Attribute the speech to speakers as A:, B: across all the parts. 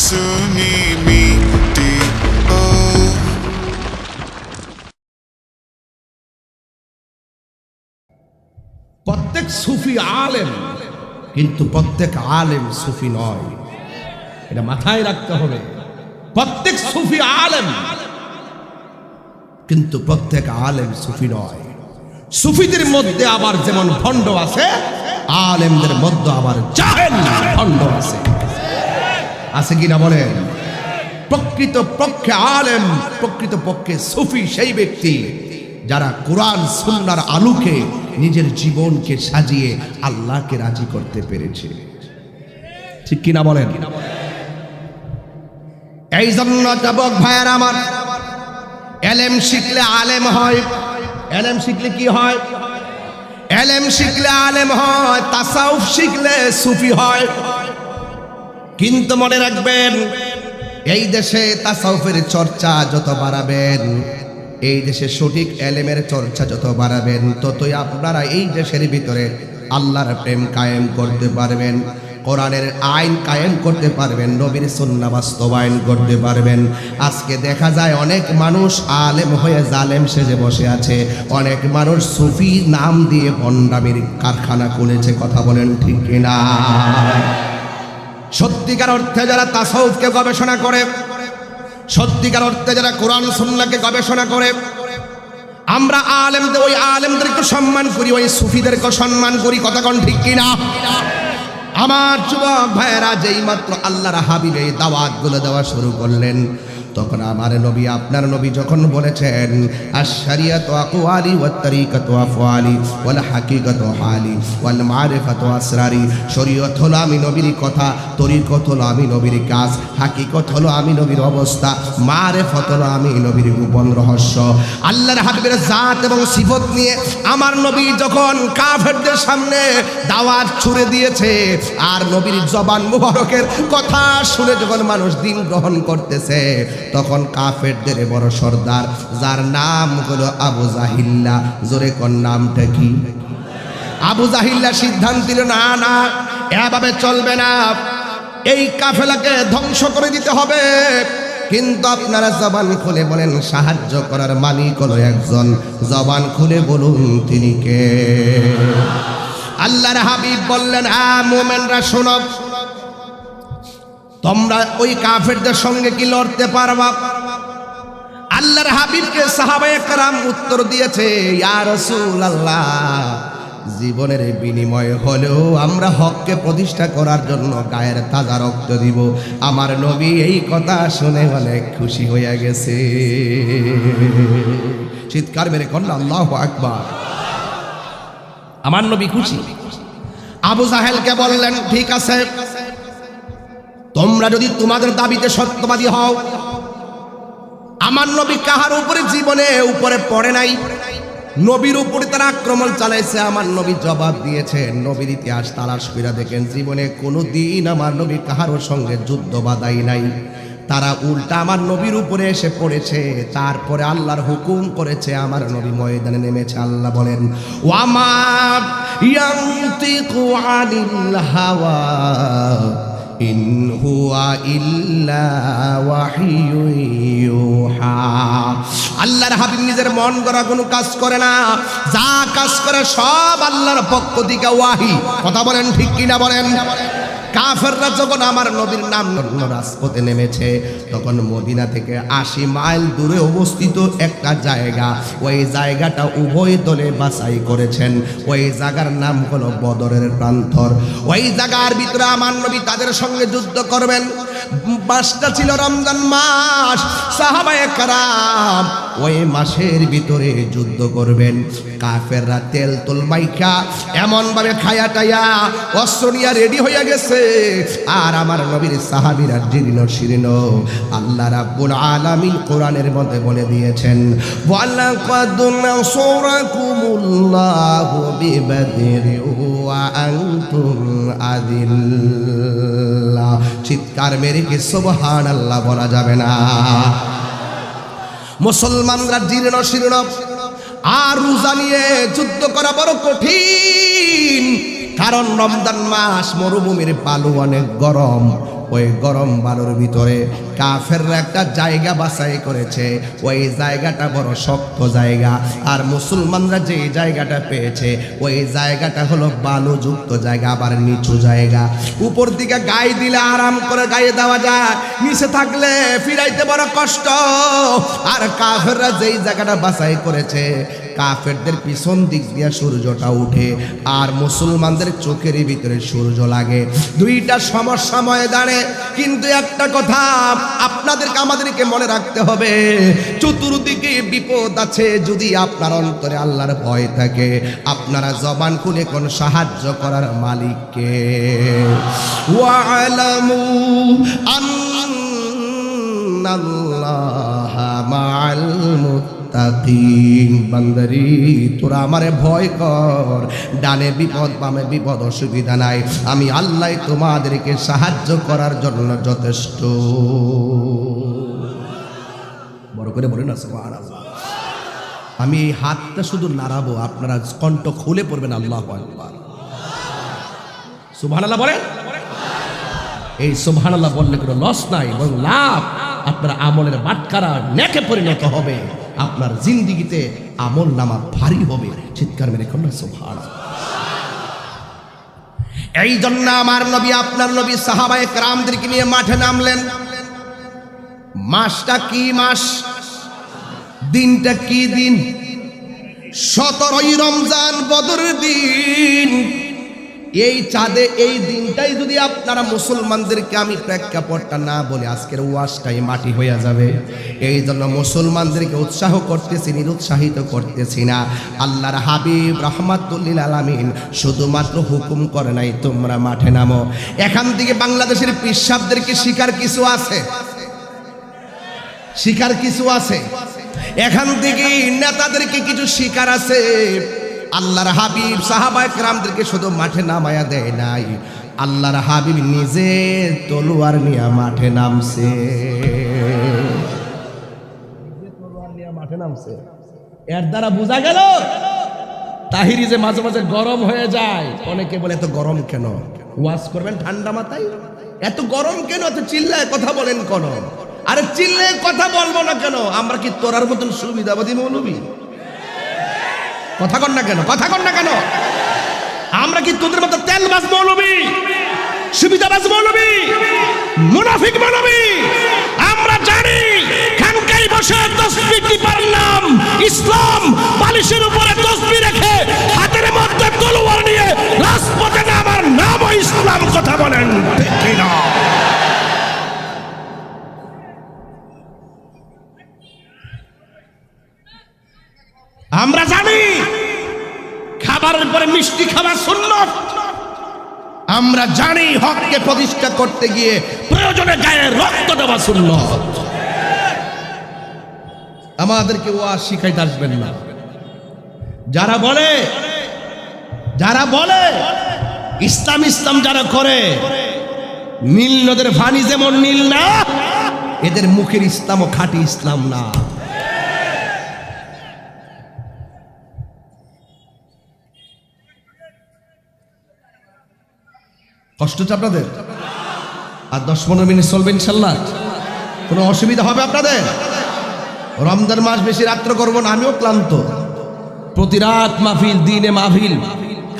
A: Tsunami D.O.
B: প্রত্যেক সুফি আলেম, কিন্তু প্রত্যেক আলেম সুফি নয়। এটা মাথায় রাখতে হবে। প্রত্যেক সুফি আলেম, কিন্তু প্রত্যেক আলেম সুফি নয়। সুফিদের মধ্যে আবার যেমন ভণ্ড আছে, আলেমদের মধ্যে আবার জাহেল ভণ্ড আছে। আছে কিনা বলেন? প্রকৃত পক্ষে আলেম, প্রকৃত পক্ষে সুফি সেই ব্যক্তি যারা কোরআন সুন্নাহর আলোকে নিজের জীবনকে সাজিয়ে আল্লাহকে রাজি করতে পেরেছে। ঠিক কিনা বলেন? এই জন্য যুবক ভাইয়েরা আমার, এলেম শিখলে আলেম হয়। এলেম শিখলে কি হয়? এলেম শিখলে আলেম হয়, তাসাউফ শিখলে সুফি হয়। কিন্তু মনে রাখবেন, এই দেশে তাসাউফের চর্চা যত বাড়াবেন, এই দেশে সঠিক এলেমের চর্চা যত বাড়াবেন, ততই আপনারা এই দেশের ভিতরে আল্লাহর প্রেম কায়েম করতে পারবেন, কোরআনের আইন কায়েম করতে পারবেন, নবীর সুন্নাহ বাস্তবায়ন করতে পারবেন। আজকে দেখা যায় অনেক মানুষ আলেম হয়ে জালেম সেজে বসে আছে, অনেক মানুষ সুফি নাম দিয়ে ভণ্ডামির কারখানা খুলেছে। কথা বলেন ঠিক কিনা? সত্যিকার অর্থে যারা তাসাউফকে গবেষণা করে, সত্যিকার অর্থে যারা কোরআন সুন্নাহকে গবেষণা করে, আমরা আলেমদের, ওই আলেমদেরকে সম্মান করি, ওই সুফিদেরকে সম্মান করি। কথা কোন ঠিক কিনা? আমার যুবক ভাইয়েরা, যেই মাত্র আল্লাহর হাবিব এই দাওয়াতগুলো দেওয়া শুরু করলেন, তখন আমার নবী, আপনার নবী যখন বলেছেন আশ-শরিয়াতু আকওয়ালি ওয়াত তরিকাতু আফওয়ালি ওয়াল হাকিকাতু হালি ওয়াল মারিফাতু আসরারি, শরীয়ত হলো আমি নবীর কথা, তরিকত হলো আমি নবীর কাজ, হাকিকত হলো আমি নবীর অবস্থা, মারিফত হলো আমি নবীর গোপন রহস্য। আল্লাহর হাবিবের জাত এবং সিফত নিয়ে আমার নবী যখন কাফেরদের সামনে দাওয়াত ছুড়ে দিয়েছে, আর নবীর জবান মুবারকের কথা শুনে যখন মানুষ দিন গ্রহণ করতেছে, তখন কাফেরদের বড় সর্দার, যার নাম হলো আবু জাহিল্লা, জোরে কোন নামটা কি? আবু জাহিল্লা সিদ্ধান্ত দিল, না না, এভাবে চলবে না, এই কাফেলাকে ধ্বংস করে দিতে হবে। কিন্তু আপনারা জবান খুলে বলেন, সাহায্য করার মালিক হলো একজন, জবান খুলে বলুন তিনি কে? আল্লাহর হাবিব বললেন, মুমিনরা শোনো, তোমরা ওই কাফেরদের সঙ্গে কি লড়তে পারবা? আল্লাহর হাবিবকে সাহাবায়ে কেরাম উত্তর দিয়েছে, ইয়া রাসূলুল্লাহ, জীবনের বিনিময় হলেও আমরা হককে প্রতিষ্ঠা করার জন্য গায়ের তাজা রক্ত দিব। আমার নবী এই কথা শুনে অনেক খুশি হয়ে গেছে। চিৎকার মেরে কন্যা আল্লাহু আকবার। আমার নবী খুশি। আবু জাহেলকে বললেন, ঠিক আছে, তোমরা যদি তোমাদের দাবিতে সত্যবাদী হও, আমার নবী কাহার উপরে জীবনে উপরে পড়ে নাই, নবীর উপরে তারা আক্রমণ চালাইছে, আমার নবী জবাব দিয়েছে। নবীর ইতিহাস তালাশ করে দেখেন, জীবনে কোনো দিন আমার নবী কাহারও সঙ্গে যুদ্ধ বাধাই নাই, তারা উল্টা আমার নবীর উপরে এসে পড়েছে। তারপরে আল্লাহর হুকুম করেছে, আমার নবী ময়দানে নেমেছে। আল্লাহ বলেন, ওয়ামা ইয়ানতিকু আনিল হাওয়া ইন হুয়া ইল্লা ওয়াহিয়ু ইউহা। আল্লাহর হাবিব নিজের মন গড়া কোনো কাজ করে না, যা কাজ করে সব আল্লাহর পক্ষ থেকে ওয়াহি। কথা বলেন ঠিক কিনা বলেন? কাফেররা যখন আমার নবীর নাম রাজপথে নেমেছে, তখন মদিনা থেকে 80 মাইল দূরে অবস্থিত একটা জায়গা, ওই জায়গাটা উভয় দলে বাছাই করেছেন। ওই জায়গার নাম হলো বদরের প্রান্তর। ওই জায়গার ভিতরে আমার নবী তাদের সঙ্গে যুদ্ধ করবেন। মাসটা ছিল রমজান মাস। সাহাবায়ে কেরাম ওই মাসের ভিতরে যুদ্ধ করবেন। কাফেররা তেল তুল মাইখা এমন ভাবে খায়া টায়া অস্ত্র নিয়ে রেডি হয়ে গেছে, আর আমার নবীর সাহাবীরা জীর্ণ শীর্ণ। আল্লাহ রাব্বুল আলামিন কোরআনের মধ্যে বলে দিয়েছেন, ওয়ালাকাদ নাসরাকুমুল্লাহু বিবাদরি ওয়া আনতুম আযিল্লা। চিৎকার মেরে কি সুবহানাল্লাহ বলা যাবে না? মুসলমানরা জীর্ণ শীর্ণ, আর রোজা নিয়ে যুদ্ধ করা বড় কঠিন, কারণ রমজান মাস, মরুভূমির বালু অনেক গরম, ওই গরম বালুর ভিতরে কাফেররা একটা জায়গা বাছাই করেছে, ওই জায়গাটা বড় শক্ত জায়গা, আর মুসলমানরা যে জায়গাটা পেয়েছে ওই জায়গাটা হলো বালুযুক্ত জায়গা, আবার নিচু জায়গা। উপর দিকে গায়ে দিলে আরাম করে গায়ে দেওয়া যায়, নিচে থাকলে ফিরাইতে বড় কষ্ট। আর কাফেররা যেই জায়গাটা বাছাই করেছে, কাফেরদের পিছন দিক দিয়ে সূর্যটা উঠে আর মুসলমানদের চোখের ভিতরে সূর্য লাগে। দুইটা সমস্যা ময়দানে, কিন্তু একটা কথা আপনাদেরকে আমাদেরকে মনে রাখতে হবে, চতুর্দিকে বিপদ আছে, যদি আপনার অন্তরে আল্লাহর ভয় থাকে, আপনারা জবান খুলে কোন সাহায্য করার মালিককে। ওয়ালামু আন্নাল্লাহা মাআল মুত্তাকিন। বান্দারি তোরা আমারে ভয় কর, ডানে বিপদ বামে বিপদ অসুবিধা নাই, আমি আল্লাহ তোমাদেরকে সাহায্য করার জন্য যথেষ্ট। বড় করে বলেন না সুবহানাল্লাহ। আমি এই হাতটা শুধু নাড়াবো, আপনারা কণ্ঠ খুলে পড়বেন আল্লাহু আকবার। সুবহানাল্লাহ বলেন। এই সুবহানাল্লাহ বললে কোনো লস নাই, বরং লাভ। আপনার আমলের বাটখারা নেকে পরিণত হবে, আপনার জিন্দিগিতে আমল নামা ভারী হবে। চিৎকার মেরে কন্যা সুবহানাল্লাহ। এই জন্য আমার নবী, আপনার নবী সাহাবায়ে কেরামদেরকে নিয়ে মাঠে নামলেন। মাসটা কি মাস, দিনটা কি দিন? 17ই রমজান, বদরের দিন। এই চাঁদে এই দিনটাই যদি আপনারা মুসলমানদেরকে আমি প্রেক্ষাপটটা না বলে, আজকের ওয়াজটাই মাটি হয়ে যাবে। এই জন্য মুসলমানদেরকে উৎসাহ করতেছি, নিরুৎসাহিত করতেছি না। আল্লাহর হাবিব রাহমাতুল লিল আলামিন শুধুমাত্র হুকুম করে নাই তোমরা মাঠে নামো। এখান থেকে বাংলাদেশের পিসাবদেরকে শিকার কিছু আছে, শিকার কিছু আছে। এখান থেকে নেতাদেরকে কিছু শিকার আছে। আল্লাহর হাবিব সাহাবায়ে কেরামদেরকে শুধু মাঠে নামায়া দেয় নাই, আল্লাহর হাবিব নিজে তলোয়ার নিয়ে মাঠে নামছে। মাঠে নামছে। এর দ্বারা বোঝা গেল তাহিরি যে মাঝে মাঝে গরম হয়ে যায়। অনেকে বলে এত গরম কেন? ওয়াজ করবেন ঠান্ডা মাথায়, এত গরম কেন? এত চিল্লায় কথা বলেন কেন? আরে চিল্লায় কথা বলবো না কেন? আমরা কি তোরার মতন সুবিধাবাদী মৌলবী? কথা কন না কেন? কথা কন না কেন? আমরা কি তোদের মতো তেলবাজ মৌলবী, সুবিধাবাজ মৌলবী, মুনাফিক মৌলবী? আমরা জানি খানকাই বসে তসবিহ টিপার নাম ইসলাম, বালিশের উপরে তসবিহ রেখে হাতের মধ্যে তলোয়ার নিয়ে রাজপথে নামার নামও ইসলাম। কথা বলেন ঠিক কি না? আমরা জানি খাবারের পরে মিষ্টি খাবার সুন্নাত। আমরা জানি হককে প্রতিষ্ঠা করতে গিয়ে প্রয়োজনে গায়ে রক্ত দেওয়া সুন্নাত। আমাদেরকে ওয়াজ শিখাইতে আসবেন না। যারা বলে ইসলাম ইসলাম যারা করে, নীল নদের পানি যেমন নীল না, এদের মুখের ইসলামও খাঁটি ইসলাম না। কষ্ট হচ্ছে আপনাদের? আর 10-15 মিনিট চলবে ইনশাল্লাহ, কোনো অসুবিধা হবে আপনাদের? রমজান মাস বেশি রাত্র করবো না, আমিও ক্লান্ত। প্রতি রাত মাহফিল, দিনে মাহফিল,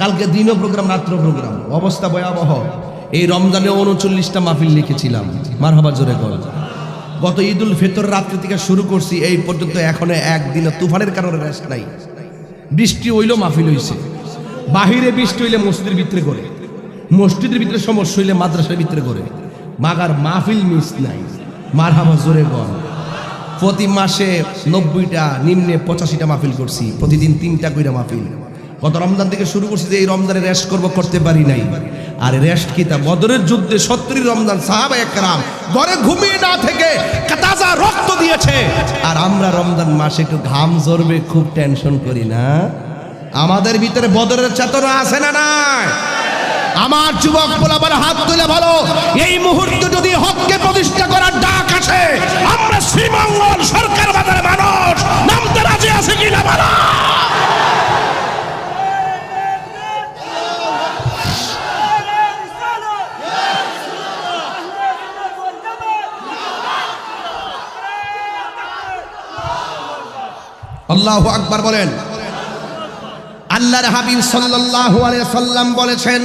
B: কালকে দিনও প্রোগ্রাম, রাত্র প্রোগ্রাম, অবস্থা ভয়াবহ। এই রমজানে 39টা মাহফিল লিখেছিলাম। মারহাবা জোরে কর। গত ঈদুল ফিতর রাত্রি থেকে শুরু করছি, এই পর্যন্ত এখনো একদিনও তুফানের কারণে রেস্ট নাই। বৃষ্টি হইলেও মাহফিল হইছে, বাহিরে বৃষ্টি হইলে মসজিদের ভিতরে করে, মসজিদের ভিতরে সমস্যা হইলে মাদ্রাসার ভিতরে করে, মাগার মাহফিল মিস নাই। মারহাবা জোরে কর। প্রতি মাসে 90টা, নিম্নে 85টা মাহফিল করছি, প্রতিদিন 3টা কইরা মাহফিল। গত রমজান থেকে শুরু করছি যে এই রমজানে রেস্ট করব, করতে পারি নাই। আর রেস্ট কি? তা বদরের যুদ্ধে 70 রমজান সাহাবায়ে কেরাম ঘরে ঘুমিয়ে না থেকে তাজা রক্ত দিয়েছে। আর আমরা রমজান মাসে একটু ঘাম ঝরবে খুব টেনশন করি না? আমাদের ভিতরে বদরের চেতনা আছে না নাই? আমার যুবক বলাবার হাত তুলে বলো, এই মুহূর্তে যদি হককে প্রতিষ্ঠা করার ডাক আসে, আমরা শ্রীমঙ্গল সরকার বাজারের মানুষ নামতে রাজি আছে কিনা বলো? আল্লাহু আকবার বলেন। আল্লাহর হাবিব সাল্লাল্লাহু আলাইহি সাল্লাম বলেছেন,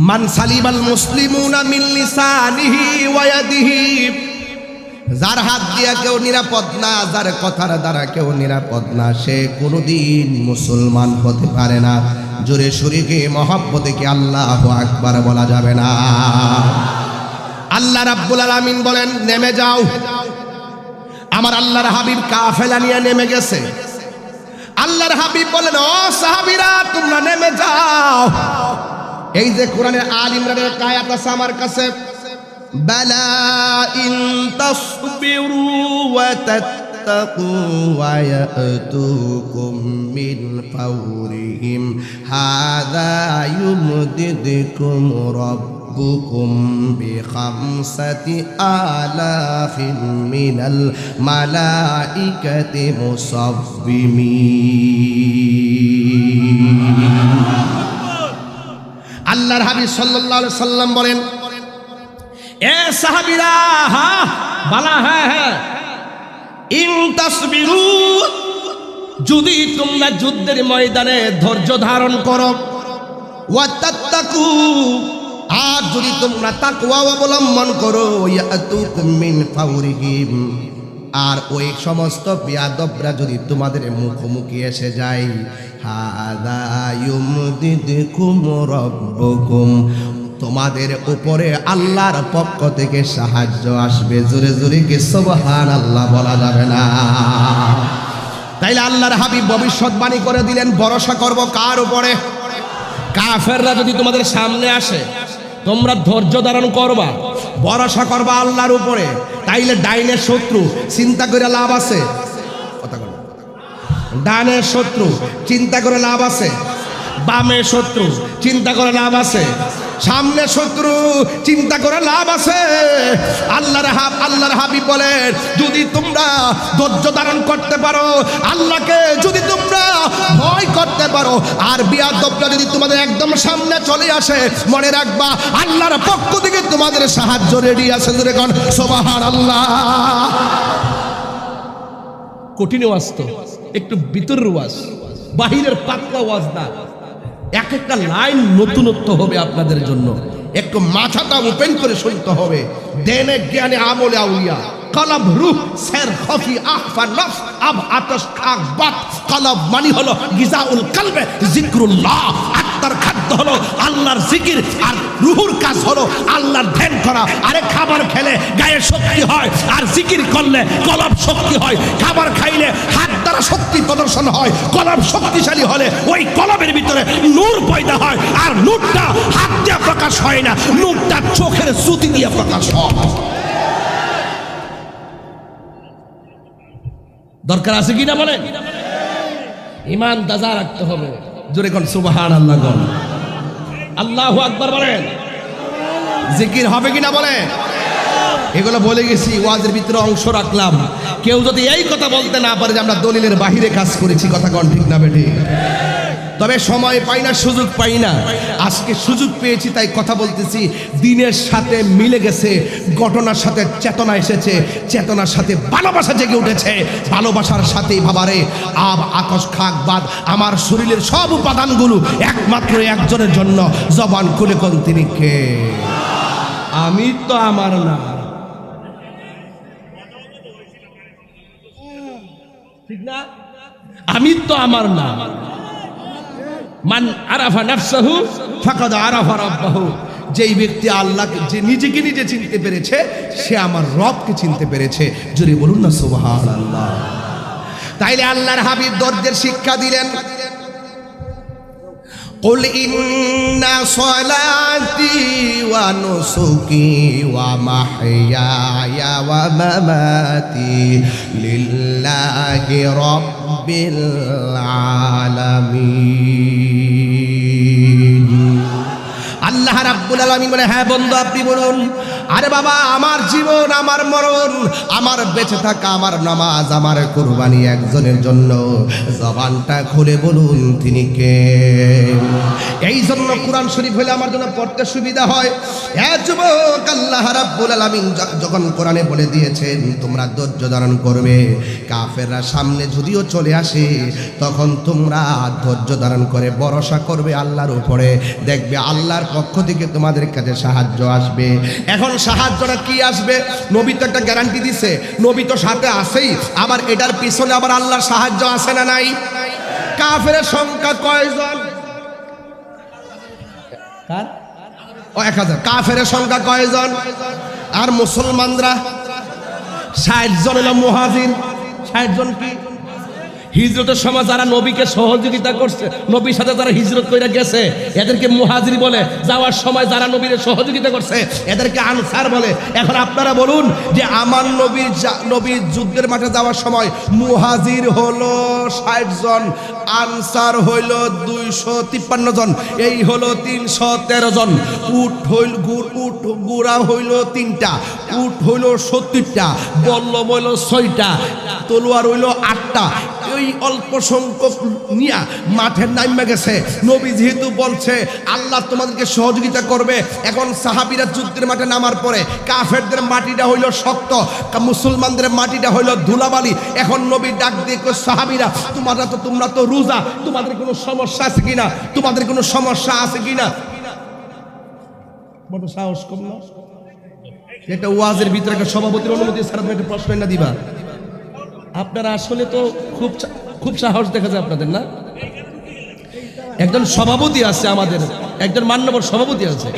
B: মান সালিমাল মুসলিমুনা মিন লিসানিহি ওয়া ইয়াদিহি, যার হাত দিয়া কেউ নিরাপদ না, যার কথার দ্বারা কেউ নিরাপদ না, সে কোনোদিন মুসলমান হতে পারে না। জোরে শরীকে মহব্বতে কি আল্লাহু আকবার বলা যাবে না? আল্লাহ রাব্বুল আলামিন বলেন, নেমে যাও। আমার আল্লাহর হাবিব কাফেলা নিয়ে নেমে গেছে। আল্লাহর হাবিব বলেন, ও সাহাবীরা তোমরা নেমে যাও। এই যে কোরআনের আল ইমরানের আয়াত আছে আমার কাছে, বালা ইন তাসবিরু ওয়া তাত্তাকু ওয়া ইয়াতুকুম মিন ফাওরিহিম হাযা ইউমদিদকুম রাব্বুকুম বিখামসাতি আলাফিন মিনাল মালাইকাতি মুসাব্বিমিন। আল্লাহর হাবিব সাল্লাল্লাহু আলাইহি সাল্লাম বলেন, এ সাহাবীরা, হ্যাঁ বালা, হ্যাঁ ইন তাসবিরু, যদি তোমরা যুদ্ধের ময়দানে ধৈর্য ধারণ করো, ওয়া তাত্তাকু, আর যদি তোমরা তাকওয়া অবলম্বন করো, ইয়াতুকুম মিন ফাওরিহিম, আর ওই সমস্ত বিয়াদবরা যদি তোমাদের মুখোমুখি এসে যায়, হাযা ইউমদিদকুম রাব্বুকুম, তোমাদের উপরে আল্লাহর পক্ষ থেকে সাহায্য আসবে। জোরে জোরে কি সুবহানাল্লাহ বলা যাবে না? তাইলে আল্লাহর হাবিব ভবিষ্যৎবাণী করে দিলেন, ভরসা করব কার উপরে? কাফেররা যদি তোমাদের সামনে আসে, তোমরা ধৈর্য ধারণ করবা, ভরসা করবা আল্লাহর উপরে। তাইলে ডাইনের শত্রু চিন্তা করে লাভ আছে? কথা বলো। ডানের শত্রু চিন্তা করে লাভ আছে? বামের শত্রু চিন্তা করে লাভ আছে? সামনে শত্রু চিন্তা করে লাভ আছে? আল্লাহর হাবিব বলেন, যদি তোমরা ধৈর্য ধারণ করতে পারো, আল্লাহকে যদি তোমরা ভয় করতে পারো, আর বিয়াদবরা যদি তোমাদের একদম সামনে চলে আসে, মনে রাখবা আল্লাহর পক্ষ থেকে তোমাদের সাহায্য রেডি আছে। জোরে কোন সুবহানাল্লাহ। কঠিন ওয়াজ তো, একটু ভিতরের ওয়াজ, বাহিরের পাতলা ওয়াজ না। এক একটা লাইন নতুনত্ব হবে আপনাদের জন্য, একটু মাথাটা ওপেন করে শুনতে হবে। দেনে জ্ঞানে আমলে আউলিয়া, কলব রূহ সের খফি আখফা নফস আব আতশ আকবাত। কলব মানে হলো গিজাউল কলবে জিক্রুল্লাহ, আত্মার খাদ্য হলো আল্লাহর জিকির, আর রুহুর কাজ হলো আল্লাহর ধ্যান করা। আরে খাবার খেলে গায়ে শক্তি হয়, আর জিকির করলে কলব শক্তি হয়। খাবার খাইলে হাত দ্বারা শক্তি প্রদর্শন হয়, কলব শক্তিশালী হলে ওই কলবের ভিতরে নূর পয়দা হয়, আর নূরটা হাত দিয়ে প্রকাশ হয় না, নূরটা চোখের জ্যোতি দিয়ে প্রকাশ হয়। দরকার আছে কিনা বলেন? ঈমান তাজা রাখতে হবে। জোরে কোন সুবহানাল্লাহ, কোন আল্লাহু আকবার বলেন। জিকির হবে কিনা বলেন? এগুলো বলে গেছি, ওয়াজের ভিতরে অংশ রাখলাম। কেউ যদি এই কথা বলতে না পারে যে আমরা দলিলের বাহিরে কাজ করেছি, কথা কোন ঠিক না বেঠিক? তবে সময় পাই না, সুযোগ পাই না। আজকে সুযোগ পেয়েছি তাই কথা বলতেছি। দিনের সাথে মিলে গেছে, ঘটনার সাথে চেতনা এসেছে, চেতনার সাথে ভালোবাসা জেগে উঠেছে, ভালোবাসার সাথেই বাবারে আব আকাশ খাক বাদ আমার শরীরের সব উপাদানগুলো একমাত্র একজনের জন্য। জবান খুলে কোন তিনি কে? আমি তো আমার না, ঠিক না? আমি তো আমার না। মান আরাফা নাফসাহু ফাকাদ আরাফা রাব্বাহু, যেই ব্যক্তি আল্লাহকে, যে নিজেকে নিজে চিনতে পেরেছে, সে আমার রবকে চিনতে পেরেছে। জোরে বলুন না সুবহানাল্লাহ। তাইলে আল্লাহর হাবিব দর্জের শিক্ষা দিলেন, কুল ইন্না সলাতি ওয়া নুসুকি ওয়া মাহইয়ায়া ওয়া মামাতি লিল্লাহি রাব্বিল আলামিন। আল্লাহ রাব্বুল আলামিন বলে, হ্যাঁ বন্ধু আপনি বলুন, আরে বাবা, আমার জীবন, আমার মরণ, আমার বেঁচে থাকা, আমার নামাজ, আমার কুরবানি একজনের জন্য। জবানটা খুলে বলুন তিনি কে? এই জন্য কোরআন শরীফ হলে আমার জন্য পড়তে সুবিধা হয়। এ যুবক, আল্লাহ রাব্বুল আলামিন যখন কোরআনে বলে দিয়েছেন তোমরা ধৈর্য ধারণ করবে, কাফেররা সামনে যদিও চলে আসে তখন তোমরা ধৈর্য ধারণ করে ভরসা করবে আল্লাহর উপরে, দেখবে আল্লাহর পক্ষ থেকে তোমাদের কাছে সাহায্য আসবে। এখন সাহায্যটা কি আসবে? নবী তো একটা গ্যারান্টি দিছে, নবী তো সাথে আছেই, আবার এটার পিছনে আবার আল্লাহর সাহায্য আছে না নাই? কাফেরের সংখ্যা কয়জন? 1000। কাফেরের সংখ্যা কয়জন? আর মুসলমানরা 60 জন হলো মুহাজির। 60 জন কি? হিজরতের সময় যারা নবীকে সহযোগিতা করছে, নবীর সাথে যারা হিজরত করে গেছে এদেরকে মুহাজির বলে। যাওয়ার সময় যারা নবীর সহযোগিতা করছে এদেরকে আনসার বলে। এখন আপনারা বলুন যে আমার নবীর যুদ্ধের মাঠে যাওয়ার সময় মুহাজির হলো 60 জন, আনসার হইল 253 জন, এই হলো 313 জন। উট হইল গুড়া হইল 3টা, উট হইল 70টা, বল্লম হইল 6টা, তলোয়ার হইল 8টা। এই অল্প সংখ্যক নিয়া মাঠে নাইমা গেছে। নবী যেহেতু বলছে আল্লাহ তোমাদেরকে সহযোগিতা করবে, এখন সাহাবীরা যুদ্ধের মাঠে নামার পরে কাফেরদের মাটিটা হইল শক্ত, মুসলমানদের মাটিটা হইল ধুলাবালি। এখন নবী ডাক দিয়ে কই, সাহাবীরা তোমরা তো রোজা, তোমাদের কোনো সমস্যা আছে কিনা? তোমাদের কোনো সমস্যা আছে কিনা? বড় সাহস কম না? এটা ওয়াজের ভিতরে একটা সভাপতির অনুমতি ছাড়া তুমি একটা প্রশ্ন না দিবা? আপনারা আসলে তো খুব সাহস দেখা যায় আপনাদের, না? একজন সভাপতি আছে আমাদের, একজন মান্যবর সভাপতি আছে,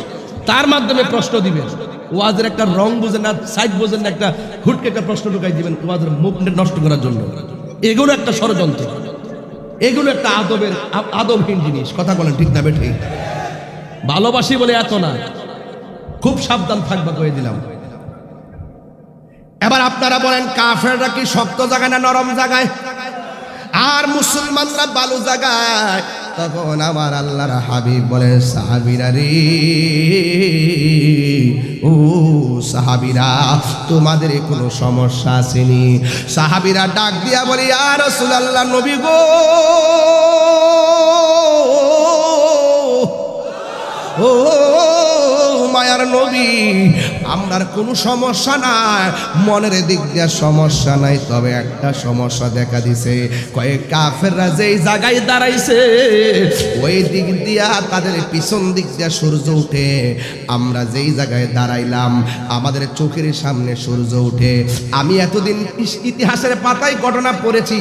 B: তার মাধ্যমে প্রশ্ন দিবেন। ওয়াজের একটা রং বুঝেন না, সাইড বুঝেন না, একটা হুটকে একটা প্রশ্ন ঢুকাই দিবেন ওয়াজের মুখ নষ্ট করার জন্য। এগুলো একটা ষড়যন্ত্র, এগুলো একটা আদবহীন জিনিস। কথা বলেন ঠিক না বেঠিক? ভালোবাসি বলে এত না, খুব সাবধান থাকবা কয়ে দিলাম। এবার আপনারা বলেন কাফেররা কি শক্ত জায়গায় না নরম জায়গায়? আর মুসলমানরা বালু জায়গায়? তখন আমার আল্লাহর হাবিব বলে, সাহাবীরা রে, ও সাহাবীরা, তোমাদের কোনো সমস্যা আসেনি? সাহাবীরা ডাক দিয়া বলি, ইয়া রাসূলুল্লাহ, নবী গো, ও মায়ার নবী, আপনার কোনো সমস্যা নাই, মনের দিক দিয়ে সমস্যা নাই, তবে একটা সমস্যা দেখা দিছে। কয়েক কাফেররা যেই জায়গায় দাঁড়াইছে ওই দিক দিয়া তাদের পিছন দিক দিয়ে সূর্য উঠে, আমরা যেই জায়গায় দাঁড়াইলাম আমাদের চোখের সামনে সূর্য উঠে। আমি এতদিন ইতিহাসের পাতায় ঘটনা পড়েছি,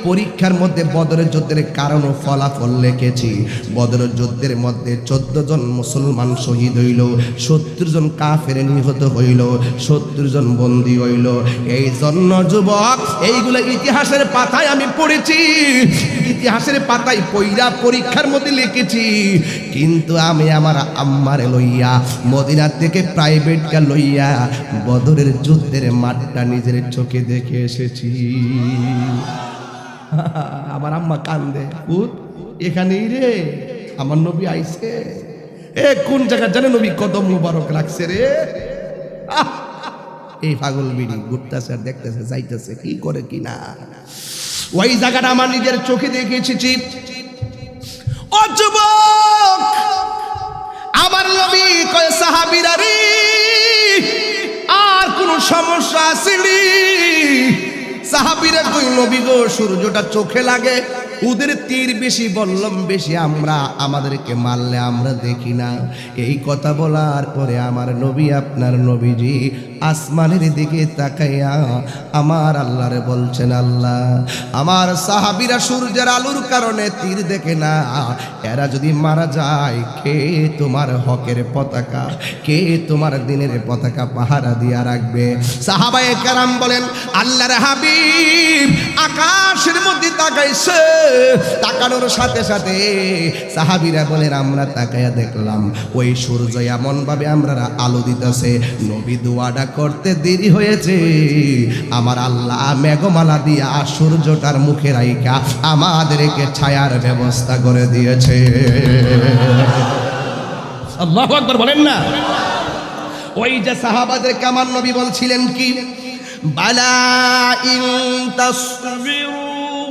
B: পরীক্ষার মধ্যে বদরের যুদ্ধের কারণ ও ফলাফল লিখেছি। বদরের যুদ্ধের মধ্যে 14 জন মুসলমান শহীদ হইল, 70 জন কাফের নিহত হইল, 70 জন বন্দী হইল। এই জন্য যুবক, এইগুলো ইতিহাসের পাতায় আমি পড়েছি, ইতিহাসের পাতায় পইরা পরীক্ষার মধ্যে লিখেছি। কিন্তু আমি আমার আম্মারে লইয়া মদিনা থেকে প্রাইভেট কার লইয়া বদরের যুদ্ধের মাঠটা নিজের চোখে দেখে এসেছি। আমার আম্মা কান্দে, এখানেই রে আমার নবী আইছে। কোন জায়গা জানে নবী কদম মুবারক রাখছে রে। এই পাগল বিড়ি ঘুরতেছে আর দেখতেছে, যাইতেছে কি করে কি না, ওই জায়গাটা আমার নিজের চোখে দেখে এসেছি। ও যুবক, আমার নবী কয়, সাহাবীরা রে, আর কোন সমস্যা আসেনি? সাহাবীরা কই, নবী গো, সূর্যটা চোখে লাগে, ওদের তীর বেশি, বললাম বেশি, আমরা আমাদেরকে মারলে আমরা দেখি না। এই কথা বলার পরে আমার নবী, আপনার নবীজি আসমানের দিকে তাকাইয়া আমার আল্লাহরে বলছেন, আল্লাহ, আমার সাহাবীরা সূর্যের আলোর কারণে তীর দেখে না, এরা যদি মারা যায়, কে তোমার হকের পতাকা, কে তোমার দিনের পতাকা পাহারা দিয়া রাখবে? সাহাবায়ে কেরাম বলেন, আল্লাহর হাবিব আকাশের মধ্যে তাকাইছে, তাকানোর সাথে সাথে সাহাবীরা বলেন, আমরা তাকাইয়া দেখলাম ওই সূর্য এমন ভাবে আমরা আলো দিতেছে, নবী দোয়াটা করতে দেরি হয়েছে, আমার আল্লাহ মেঘমালা দিয়া সূর্যটার মুখে রাইখা আমাদেরকে ছায়ার ব্যবস্থা করে দিয়েছে। আল্লাহু আকবার বলেন না? ওই যে সাহাবাদেরকে আমার নবী বলছিলেন কি, বালা ইন তাসবিরু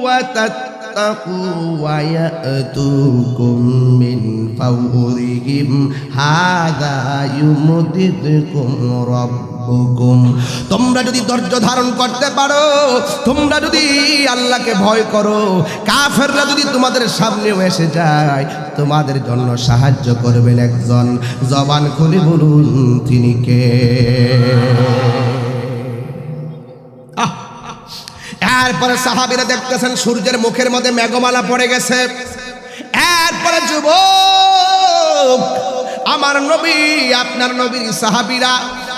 B: ওয়া তাত্তাকু ওয়া ইয়াতুকুম মিন ফাওরিহিম হাযা ইউমদিদকুম রাব্বুকুম। তোমরা যদি ধৈর্য ধারণ করতে পারো, তোমরা যদি আল্লাহকে ভয় করো, কাফেররা যদি তোমাদের সামনেও এসে যায়, তোমাদের জন্য সাহায্য করবেন একজন। জবান খুলে বলুন তিনি কে? এরপরে সাহাবীরা দেখতেছেন সূর্যের মুখের মধ্যে মেঘমালা পড়ে গেছে। এরপরে যুবক আমার নবী, আপনার নবীর সাহাবীরা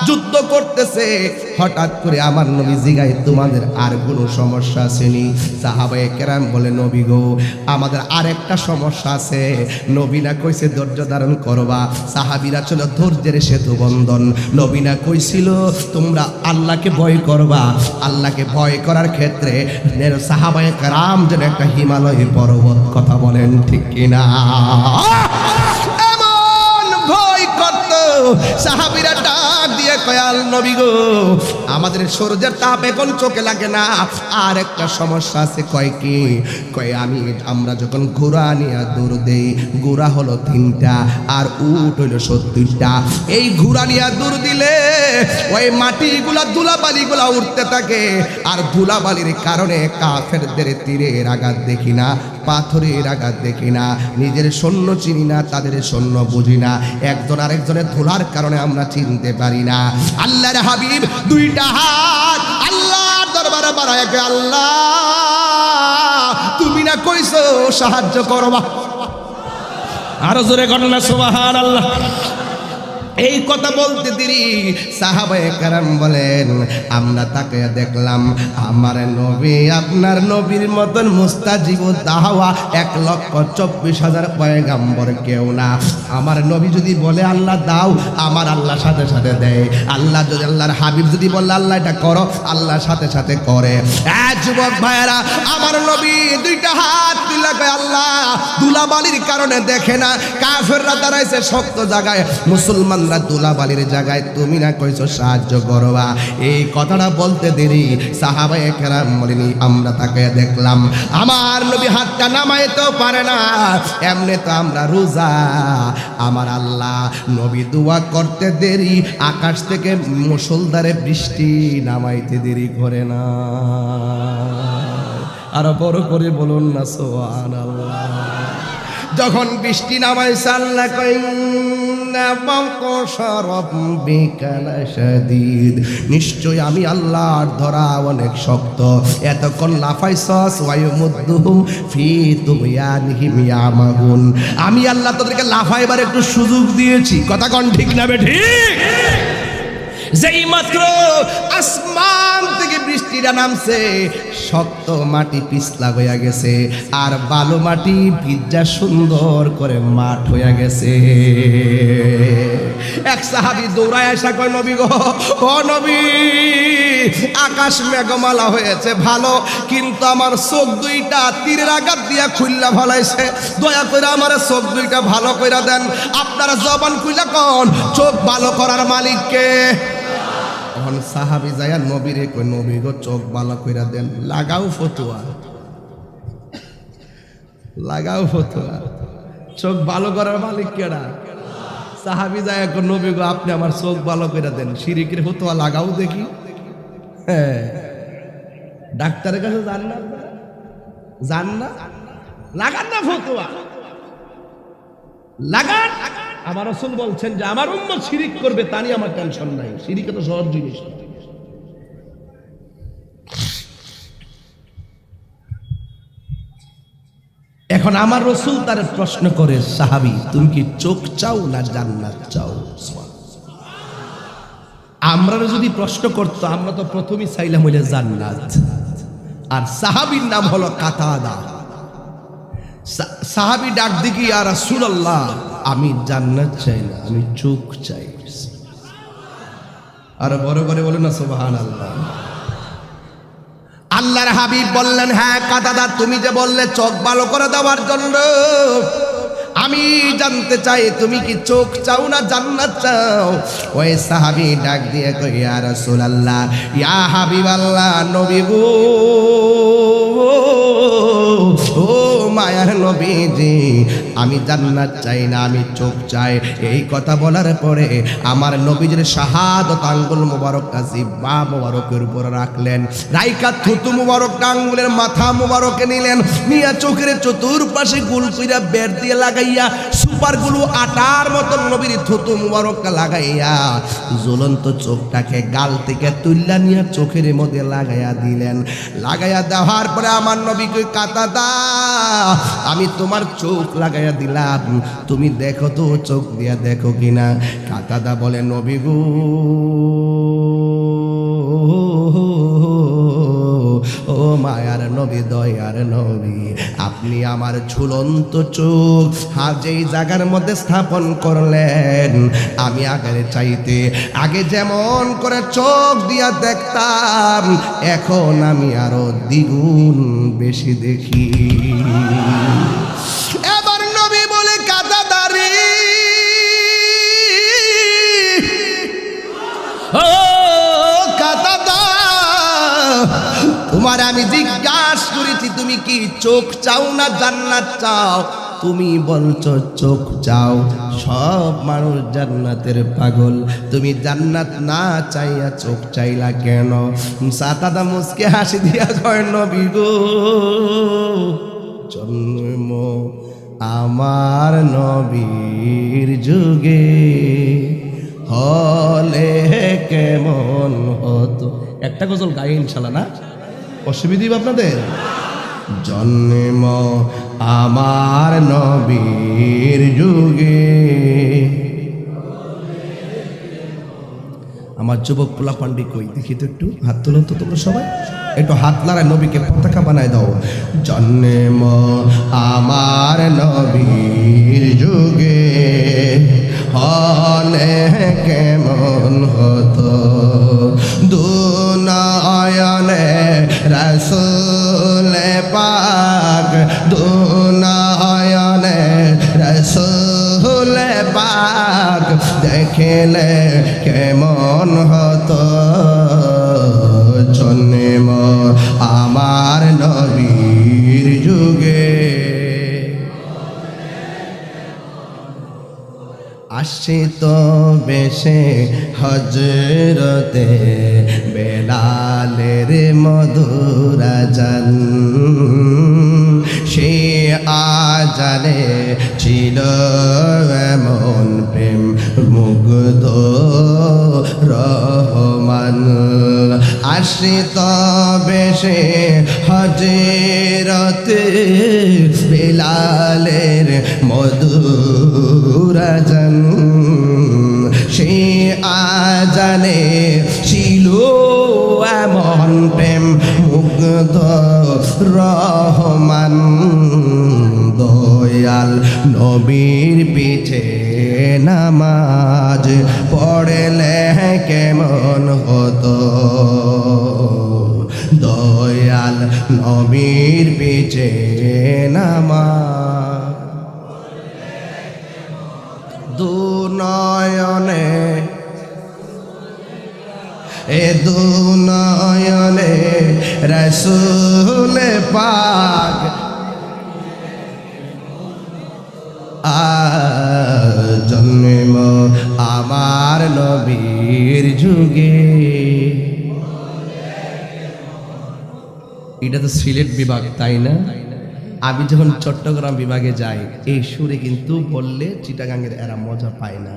B: যুদ্ধ করতেছে। হঠাৎ করে আমার নবী জিগায়, তোমাদের আর কোনো সমস্যা আসেনি? সাহাবায়ে কেরাম বলে, নবী গো, আমাদের আরেকটা সমস্যা আছে। নবী না কইছে ধৈর্য ধারণ করবা, সাহাবীরা ছিল ধৈর্যের সেতু বন্ধন। নবী না কইছিল তোমরা আল্লাহকে ভয় করবা, আল্লাহকে ভয় করার ক্ষেত্রে সাহাবায়ে কেরাম যেন একটা হিমালয়ের পর্বত। কথা বলেন ঠিক কিনা? সাহাবীরা ডাক দিয়ে কয়, আল নবী গো, আমাদের সূর্যের তাপ এখন চোখে লাগে না, আর একটা সমস্যা আছে। কয় কি? কয় আমরা যখন ঘোড়া নিয়ে দৌড় দেই, ঘোড়া হলো 3টা আর উট হইল 70টা। এই ঘোড়া নিয়ে দৌড় দিলে ওই মাটিগুলা ধুলাবালিগুলা উঠতে থাকে, আর ধুলাবালির কারণে কাফেরদের তীরের আঘাত দেখি না, পাথরের আঘাত দেখি না, নিজের সৈন্য চিনি না, তাদের সৈন্য বুঝি না, একজন আরেকজনের ধুলার কারণে আমরা চিনতে পারি না। আল্লাহর হাবিব 2টা হাত আল্লাহর দরবারে বাড়ায়, আল্লাহ তুমি না কইছো সাহায্য করবা। আরো জোরে গণনা সুবহানাল্লাহ। এই কথা বলতে দেরি সাহাবায়ে কেরাম বলেন, আমরা তাকে দেখলাম আমার নবী আপনার নবীর মতন মুস্তাজিব দাওয়া 1,24,000 পয়গাম্বর কেউ না। আমার নবী যদি বলে আল্লাহ দাও, আমার আল্লাহ সাথে সাথে দেয়। আল্লাহ যদি আল্লাহর হাবিব যদি বলে আল্লাহ এটা করো, আল্লাহ সাথে সাথে করে। যুবক ভাইয়েরা, আমার নবী 2টা হাত তুলে কয়, আল্লাহ ধুলাবালির কারণে দেখে না, কাফেররা দাঁড়াইছে শক্ত জায়গায়, মুসলমান ধুলাবালির জায়গায়, তুমি না কইছো সাহায্য করবা। এই কথাটা বলতে দেরি সাহাবায়ে কেরাম বলেনি, আমরা তাকে দেখলাম আমার নবী হাতটা নামাইতেও পারে না। এমনি তো আমরা রোজা, আমার আল্লাহ নবী দোয়া করতে দেরি, আকাশ থেকে মুষলধারে বৃষ্টি নামাইতে দেরি করে না। আরো বড় করে বলুন না সুবহানাল্লাহ। যখন বৃষ্টি নামাইছে আল্লাহ কই, নিশ্চয় আমি আল্লাহর ধরা অনেক শক্ত, এতক্ষণ লাফাইছস আমি আল্লাহ তোদেরকে লাফাইবার একটু সুযোগ দিয়েছি। কথা কোন ঠিক না বেঠিক? যেই মাত্র আসমান থেকে বৃষ্টিটা নামছে, শক্ত মাটি পিছলা হইয়া গেছে, আর বালু মাটি ভিজা সুন্দর করে মাঠ হইয়া গেছে। এক সাহাবী দৌড়ায় আসা কয়, নবী গো, ও নবী, আকাশ মেঘমালা হয়েছে ভালো, কিন্তু আমার চোখ 2টা তীরের আঘাত দিয়া খুললা ফলাইছে, দয়া করে আমার চোখ 2টা ভালো কইরা দেন। আপনারা জবান খুইলা কোন চোখ ভালো করার মালিক কে? তখন সাহাবী যায়া নবীরে কই, নবী গো, চোখ ভালো কইরা দেন। লাগাও ফতুয়া, লাগাও ফতুয়া, চোখ ভালো করার মালিক কেডা? সাহাবী যায় কই, নবী গো, আপনি আমার চোখ ভালো কইরা দেন। শিরিকের ফতুয়া লাগাও দেখি। হ্যাঁ, ডাক্তারের কাছে যান না, যান না, লাগান না ফতুয়া, লাগান। আমার রাসূল বলছেন যে আমার উম্মত শিরিক করবে, তা নিয়ে আমার টেনশন নাই। শিরিক তো সহজ জিনিস। এখন আমার রাসূল তার প্রশ্ন করে, সাহাবী তুমি কি চোখ চাও না জান্নাত চাও? আমরা যদি প্রশ্ন করতো, আমরা তো প্রথমেই চাইলাম হইলে জান্নাত। আর সাহাবীর নাম হলো কাতাদা। সাহাবী ডাক দিকে, ইয়া রাসূলুল্লাহ, আমি জান্নাত চাই না, আমি চোখ চাই। আর বড় করে বলেন না সুবহানাল্লাহ। আল্লাহর হাবিব বললেন, হ্যাঁ কাতাদা, তুমি যে বললে চোখ ভালো করে দেওয়ার জন্য, আমি জানতে চাই তুমি কি চোখ চাও না জান্নাত চাও? ওই সাহাবী ডাক দিয়ে কই ইয়া রাসূলুল্লাহ, ইয়া হাবিবাল্লাহ, নবী গো, ও মায়ার নবীজি, আমি জান্নাত চাই না, আমি চোখ চাই। এই কথা বলার পরে আমার নবীজির শাহাদত আঙ্গুল মুবারকটা জিহ্বা মুবারকের উপর রাখলেন, রাইকা থুতু মুবারকটা আঙ্গুলের মাথা মুবারকে নিলেন, নিয়া চোখের চতুর্পাশে গোল কইরা বের দিয়ে লাগাইয়া সুপারগুলো আটার মতন নবীর থুতু মুবারকটা লাগাইয়া জ্বলন্ত চোখটাকে গাল থেকে তুল্লা নিয়ে চোখের মধ্যে লাগাইয়া দিলেন। লাগাইয়া দেওয়ার পরে আমার নবী কই, কাতাদা, আমি তোমার চোখ লাগাইয়া দিলাম, তুমি দেখো তো চোখ দিয়া দেখো কিনা। কাতাদা বলে, নবী গো, ও মায়ার নবী, দয়ার নবী, আপনি আমার ঝুলন্ত চোখ যেই জায়গার মধ্যে স্থাপন করলেন, আমি আগের চাইতে আগে যেমন করে চোখ দিয়া দেখতাম, এখন আমি আরো দ্বিগুণ বেশি দেখি। এবার নবী বলে, কাতাদারি, ও কাতাদা, তোমার আমি জিজ্ঞাসা করেছি তুমি কি চোখ চাও না জান্নাত চাও? তুমি বলছো চোখ চাও। সব মানুষ জান্নাতের পাগল, তুমি জান্নাত না চাইয়া চোখ চাইলা কেন? কাতাদা মুসকে হাসি দিয়া কয়, নবী গো, জন্ম আমার নবীর যুগে হলে কেমন হতো। একটা গজল গাই ইনশাল্লাহ, না অসুবিধা আপনাদের? জন্ম আমার নবীর যুগে। আমার যুবক পোলা পান্ডি কই দেখি তো, একটু হাত তুলো তো তোমরা সবাই, একটু হাত নাড়ায় নবীকে পতাকা বানায় দাও। জন্ম আমার নবীর যুগে হলে কেমন হতো, দুনয়নে রাসূল পাক, দুনয়নে রাসূল পাক দেখলে কেমন হতো, জন্ম আমার নবীর যুগে। আসে তো বেশে হজরতে বেলালের মধুর আজান, সে আজানে ছিল এমন প্রেম মুগ্ধ রহমান। আসে তো বেশে হজরতে বেলালের মধুর আজান, সে আজানে ছিল এমন প্রেম মুগ্ধ রহমান। দয়াল নবীর পিছে নামাজ পড়লে কেমন হতো, দয়াল নবীর পিছে নামাজ, দুনয়নে এ দুনয়নে রাসূল পাক জন্ম আমার নবীর যুগে। এটা তো সিলেট বিভাগ, তাই না? আমি যখন চট্টগ্রাম বিভাগে যাই, এই সুরে কিন্তু বললে চিটাগাঙ্গের এরা মজা পায় না,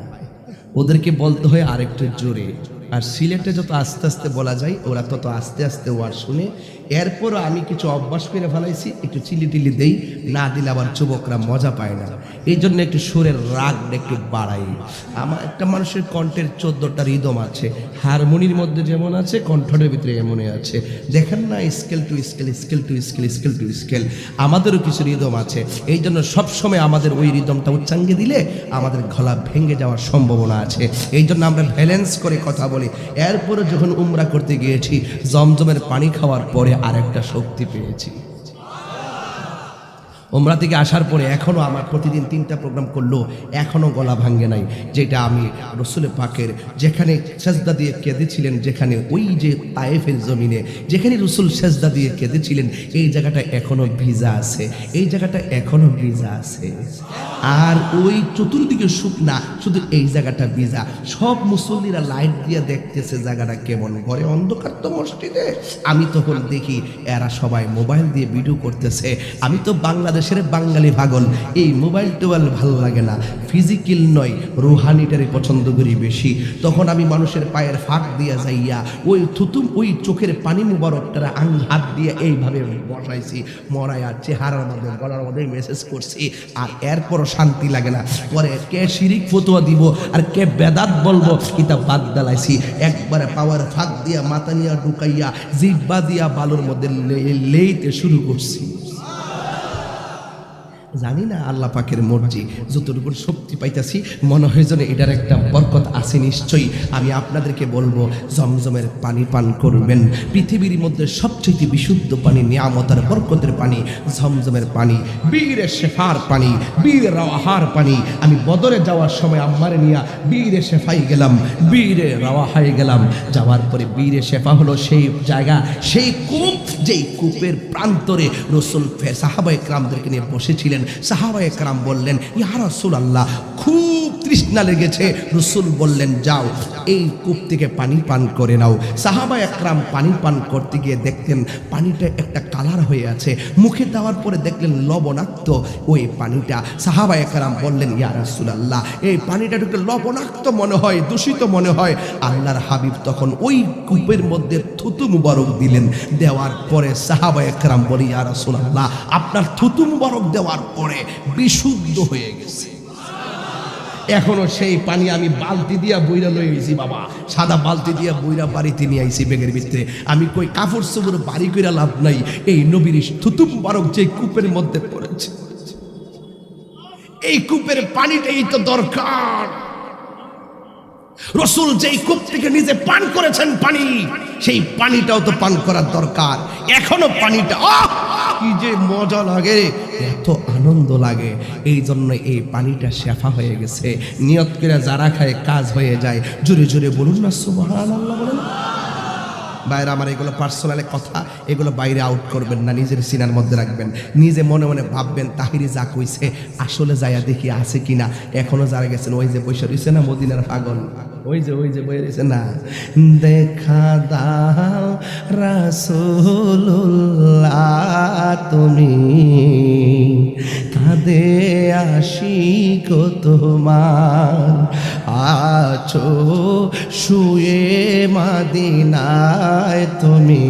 B: ওদেরকে বলতে হয় আরেকটু জোরে। আর সিলেটে যত আস্তে আস্তে বলা যায়, ওরা তত আস্তে আস্তে ওয়ার শুনে। এরপরও আমি কিছু অভ্যাস করে ফেলাইছি, একটু চিলি টিলি দেই, না দিলে আবার যুবকরা মজা পায় না। এই জন্য একটু সুরের রাগটা একটু বাড়াই। আমার একটা মানুষের কণ্ঠের 14টা রিদম আছে, হারমোনির মধ্যে যেমন আছে, কণ্ঠের ভিতরে এমনই আছে। দেখেন না, scale to scale, scale to scale, scale to scale, আমাদেরও কিছু রিদম আছে। এই জন্য সবসময় আমাদের ওই রিদমটা উচ্চাঙ্গে দিলে আমাদের গলা ভেঙে যাওয়ার সম্ভাবনা আছে। এই জন্য আমরা ব্যালেন্স করে কথা বলি। এরপরে যখন উমরা করতে গিয়েছি, জমজমের পানি খাওয়ার পরে আরেকটা শক্তি পেয়েছি। ওমরা থেকে আসার পরে এখনও আমার প্রতিদিন 3টা প্রোগ্রাম করলো, এখনও গলা ভাঙ্গে নাই। যেটা আমি রসুল পাকের যেখানে সেজদা দিয়ে কেঁদেছিলেন, যেখানে ওই যে তায়েফের জমিনে যেখানে রসুল সেজদা দিয়ে কেঁদেছিলেন, এই জায়গাটা এখনও ভিজা আছে, এই জায়গাটা এখনও ভিজা আছে। আর ওই চতুর্দিকে শুকনা, শুধু এই জায়গাটা ভিজা। সব মুসল্লিরা লাইট দিয়ে দেখতেছে জায়গাটা কেমন। ঘরে অন্ধকার তো মসজিদে। আমি তখন দেখি এরা সবাই মোবাইল দিয়ে ভিডিও করতেছে। আমি তো বাংলাদেশের বাঙালি পাগল, এই মোবাইল টোবাইল ভালো লাগে না, ফিজিক্যাল নয় রুহানিটারে পছন্দ করি বেশি। তখন আমি মানুষের পায়ের ফাঁক দিয়া যাইয়া ওই থুতুম ওই চোখের পানি মুবারকটারে হাত দিয়ে এইভাবে বসাইছি, মরাইয়া চেহারার মধ্যে গলার মধ্যে মেসেজ করছি। আর এরপরও শান্তি লাগে না। পরে কে শিরিক ফতোয়া দিব আর কে বেদাত বলবো, এটা বাদ দালাইছি। একবারে পাওয়ার ফাঁক দিয়া মাথা নিয়ে ঢুকাইয়া জিব্বা দিয়া বালুর মধ্যে লেইতে শুরু করছি। জানি না আল্লাহ পাকের মর্জি, যতটুকু শক্তি পাইতাছি মনে হয় যেন এটার একটা বরকত আছে নিশ্চয়ই। আমি আপনাদেরকে বলবো জমজমের পানি পান করবেন। পৃথিবীর মধ্যে সবচেয়ে বিশুদ্ধ পানি, নিয়ামতের বরকতের পানি জমজমের পানি, বীরে শেফার পানি, বীরে রাওয়াহার পানি। আমি বদরে যাওয়ার সময় আম্মারে নিয়া বীরে শেফাই গেলাম, বীরে রাওয়াহাই গেলাম। যাওয়ার পরে বীরে শেফা হলো সেই জায়গা, সেই কূপ, যেই কূপের প্রান্তরে রসুল সাহাবায়ে কেরামদেরকে নিয়ে বসেছিলেন। সাহাবায়ে কেরাম বললেন, ইয়া রাসূলুল্লাহ, খুব তৃষ্ণা লেগেছে। রসুল বললেন, যাও এই কূপ থেকে পানি পান করে নাও। সাহাবায়ে কেরাম পানি পান করতে গিয়ে দেখতেন পানিটা একটা কালার হয়ে আছে। মুখে দেওয়ার পরে দেখলেন লবণাক্ত ওই পানিটা। সাহাবায়ে কেরাম বললেন, ইয়া রাসূলুল্লাহ, এই পানিটা একটু লবণাক্ত মনে হয়, দূষিত মনে হয়। আল্লাহর হাবিব তখন ওই কূপের মধ্যে থুতু মুবারক দিলেন। দেওয়ার পরে সাহাবায়ে কেরাম বলি, ইয়া রাসূলুল্লাহ, আপনার থুতু মুবারক দেওয়ার পরে বিশুদ্ধ হয়ে গেছে। এখনো সেই পানি আমি বালতি দিয়া বইরা লই আইছি বাবা, সাদা বালতি দিয়া বইরা বাড়িতে নিয়ে আইছি ব্যাগের ভিতরে। আমি কই কাপড় চোপড় বাড়ি কইরা লাভ নাই, এই নবীর থুতু মুবারক যে কূপের মধ্যে পড়েছে, এই কূপের পানিটাই তো দরকার। রসুল যেই কূপ থেকে নিজে পান করেছেন পানি, সেই পানিটাও তো পান করার দরকার। এখনো পানিটা কি যে মজা লাগে, এত আনন্দ লাগে। এই জন্য এই পানিটা শেফা হয়ে গেছে। নিয়ত করে যারা খায় কাজ হয়ে যায়। জোরে জোরে বলুন না সুবহানাল্লাহ বলেন। বাইরে আমার এগুলো পার্সোনালি কথা, এগুলো বাইরে আউট করবেন না, নিজের সিনার মধ্যে রাখবেন। নিজে মনে মনে ভাববেন তাহিরি যা কইছে আসলে যাইয়া দেখি আছে কিনা। এখনো যারা গেছেন ওই যে বসে রয়েছে না মদিনার পাগল, ওই যে বয়ে রয়েছে না, দেখা দাও রাসূলুল্লাহ তুমি, কাঁদে আশিক তোমার, আছো শুয়ে মদিনায় তুমি,